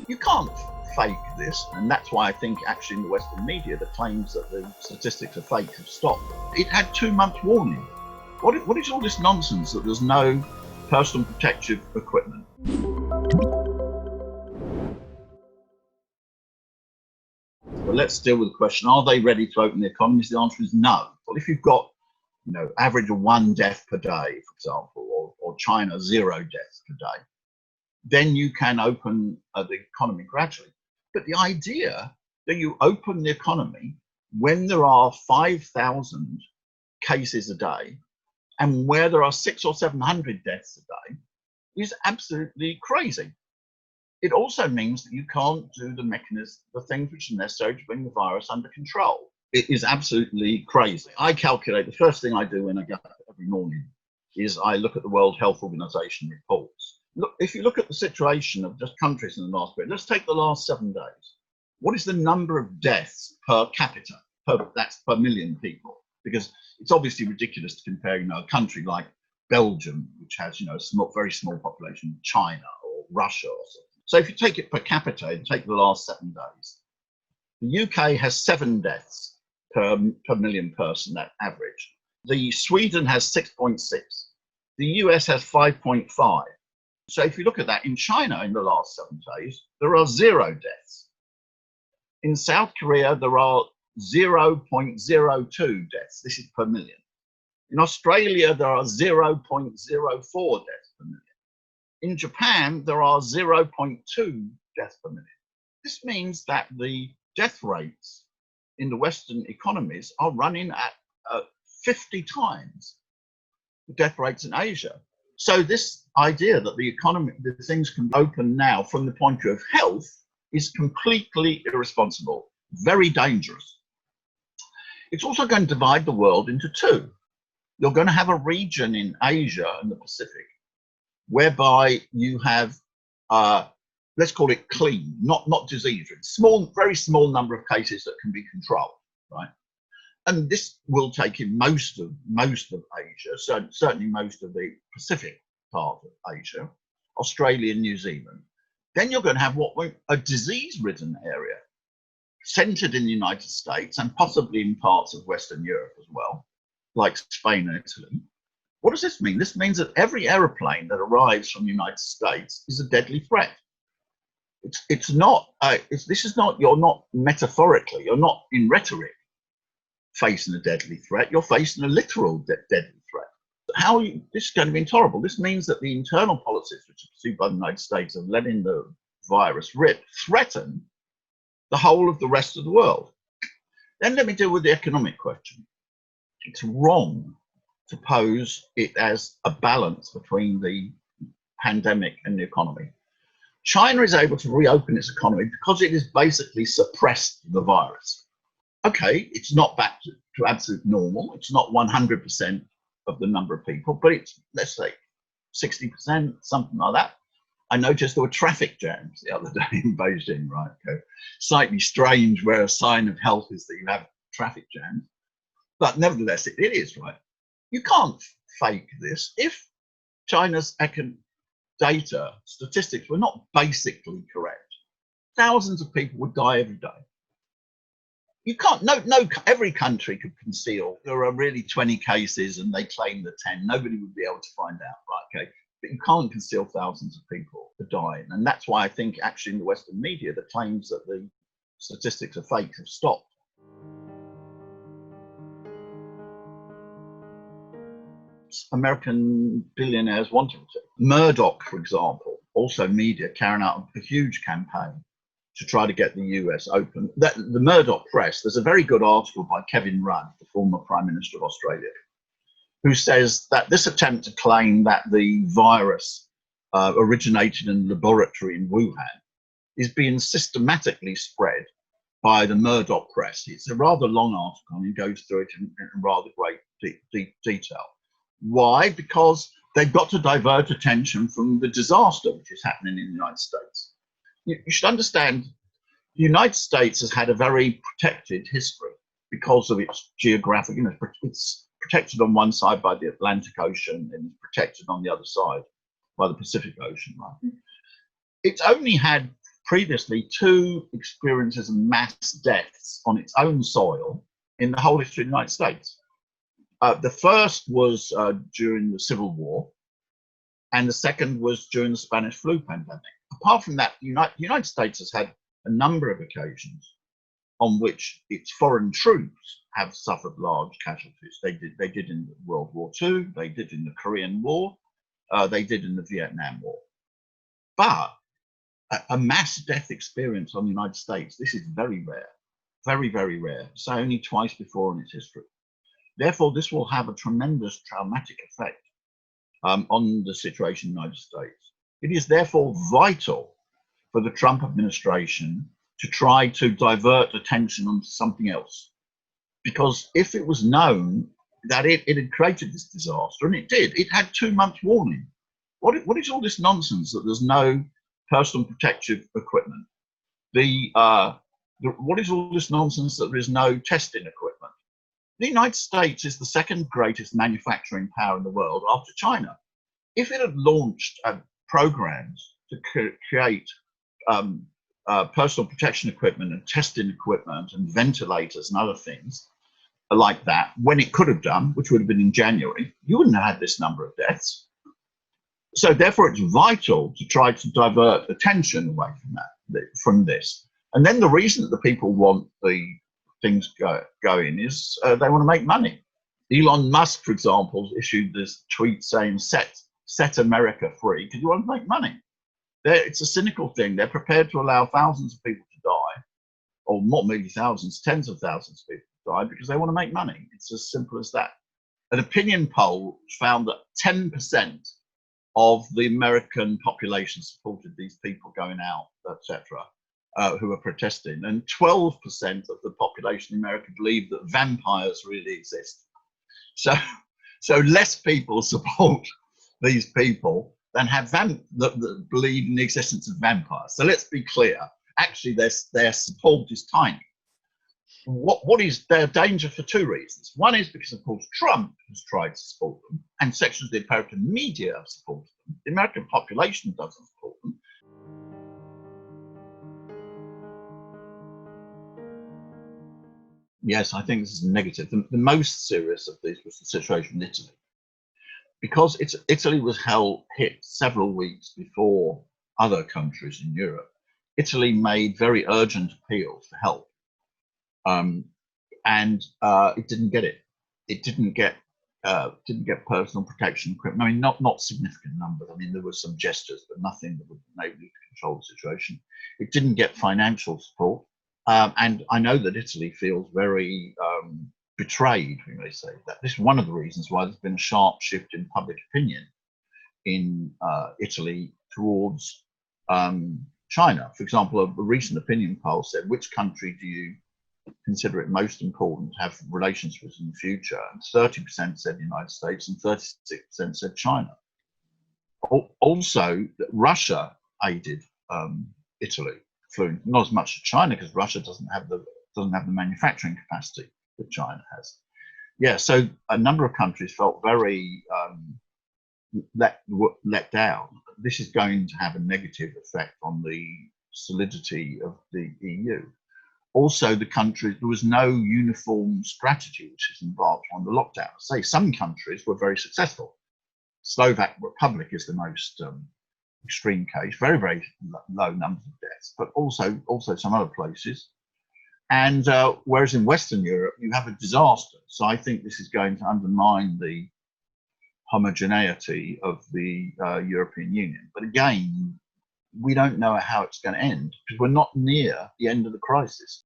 You can't fake this, and that's why I think actually in the Western media the claims that the statistics are fake have stopped. It had 2 months warning. What is all this nonsense that there's no personal protective equipment? But let's deal with the question, are they ready to open the economies? The answer is no. Well, if you've got, average of 1 death per day, for example, or China 0 deaths per day, then you can open the economy gradually. But the idea that you open the economy when there are 5,000 cases a day and where there are 600 or 700 deaths a day is absolutely crazy. It also means that you can't do the things which are necessary to bring the virus under control. It is absolutely crazy. I calculate, the first thing I do when I get up every morning is I look at the World Health Organization reports. Look, if you look at the situation of just countries in the last period, let's take the last 7 days. What is the number of deaths per capita? That's per million people. Because it's obviously ridiculous to compare, a country like Belgium, which has, a very small population, China or Russia or something. So if you take it per capita and take the last 7 days, the UK has 7 deaths per million person, that average. Sweden has 6.6. The US has 5.5. So if you look at that, in China in the last 7 days, there are 0 deaths. In South Korea, there are 0.02 deaths. This is per million. In Australia, there are 0.04 deaths per million. In Japan, there are 0.2 deaths per million. This means that the death rates in the Western economies are running at 50 times the death rates in Asia. So this idea that the things can be open now from the point of view of health is completely irresponsible, very dangerous. It's also going to divide the world into 2. You're going to have a region in Asia and the Pacific whereby you have, let's call it clean, not disease, very small number of cases that can be controlled, right? And this will take in most of Asia, so certainly most of the Pacific part of Asia, Australia and New Zealand. Then you're going to have a disease-ridden area, centered in the United States and possibly in parts of Western Europe as well, like Spain and Italy. What does this mean? This means that every aeroplane that arrives from the United States is a deadly threat. You're not metaphorically, you're not in rhetoric facing a deadly threat, you're facing a literal deadly threat. This is going to be intolerable. This means that the internal policies which are pursued by the United States of letting the virus rip threaten the whole of the rest of the world. Then let me deal with the economic question. It's wrong to pose it as a balance between the pandemic and the economy. China is able to reopen its economy because it has basically suppressed the virus. Okay, it's not back to absolute normal. It's not 100% of the number of people, but it's, let's say, 60%, something like that. I noticed there were traffic jams the other day in Beijing, right? Okay. Slightly strange where a sign of health is that you have traffic jams. But nevertheless, it is, right? You can't fake this. If China's data, statistics were not basically correct, thousands of people would die every day. You can't, every country could conceal. There are really 20 cases and they claim the 10. Nobody would be able to find out, right? Okay. But you can't conceal thousands of people are dying. And that's why I think actually in the Western media, the claims that the statistics are fake have stopped. American billionaires wanting to. Murdoch, for example, also media carrying out a huge campaign to try to get the US open. The Murdoch press, there's a very good article by Kevin Rudd, the former Prime Minister of Australia, who says that this attempt to claim that the virus originated in a laboratory in Wuhan is being systematically spread by the Murdoch press. It's a rather long article and he goes through it in rather great detail. Why? Because they've got to divert attention from the disaster which is happening in the United States. You should understand, the United States has had a very protected history because of its geographic, it's protected on one side by the Atlantic Ocean and protected on the other side by the Pacific Ocean. Right? It's only had previously 2 experiences of mass deaths on its own soil in the whole history of the United States. The first was during the Civil War, and the second was during the Spanish flu pandemic. Apart from that, the United States has had a number of occasions on which its foreign troops have suffered large casualties. They did in World War II, they did in the Korean War, they did in the Vietnam War. But a mass death experience on the United States, this is very rare, very, very rare. So only twice before in its history. Therefore, this will have a tremendous traumatic effect on the situation in the United States. It is therefore vital for the Trump administration to try to divert attention onto something else. Because if it was known that it had created this disaster, and it did, it had 2 months warning. What is all this nonsense that there's no personal protective equipment? What is all this nonsense that there is no testing equipment? The United States is the second greatest manufacturing power in the world after China. If it had launched programs to create personal protection equipment and testing equipment and ventilators and other things like that, when it could have done, which would have been in January, you wouldn't have had this number of deaths. So therefore, it's vital to try to divert attention away from this. And then the reason that the people want the things going is they want to make money. Elon Musk, for example, issued this tweet saying, set America free, because you want to make money. It's a cynical thing. They're prepared to allow thousands of people to die, or not maybe thousands, tens of thousands of people to die, because they want to make money. It's as simple as that. An opinion poll found that 10% of the American population supported these people going out, etc., who are protesting, and 12% of the population in America believe that vampires really exist. So less people support these people than have that believe in the existence of vampires. So let's be clear. Actually, their support is tiny. What is their danger for 2 reasons? One is because, of course, Trump has tried to support them, and sections of the American media have supported them. The American population doesn't support them. Yes, I think this is negative. The most serious of these was the situation in Italy. Because Italy was hit several weeks before other countries in Europe, Italy made very urgent appeals for help. And it didn't get it. It didn't get personal protection equipment. I mean, not significant numbers. I mean, there were some gestures, but nothing that would enable you to control the situation. It didn't get financial support. And I know that Italy feels very betrayed, we may say. That this is one of the reasons why there's been a sharp shift in public opinion in Italy towards China. For example, a recent opinion poll said, which country do you consider it most important to have relations with in the future? And 30% said the United States and 36% said China. Also, Russia aided Italy, not as much as China, because Russia doesn't have the manufacturing capacity that China has. Yeah, so a number of countries felt very let down. This is going to have a negative effect on the solidity of the EU. Also, there was no uniform strategy which is involved on the lockdown. Say some countries were very successful. Slovak Republic is the most extreme case, very, very low numbers of deaths, but also some other places. And whereas in Western Europe, you have a disaster. So I think this is going to undermine the homogeneity of the European Union. But again, we don't know how it's going to end because we're not near the end of the crisis.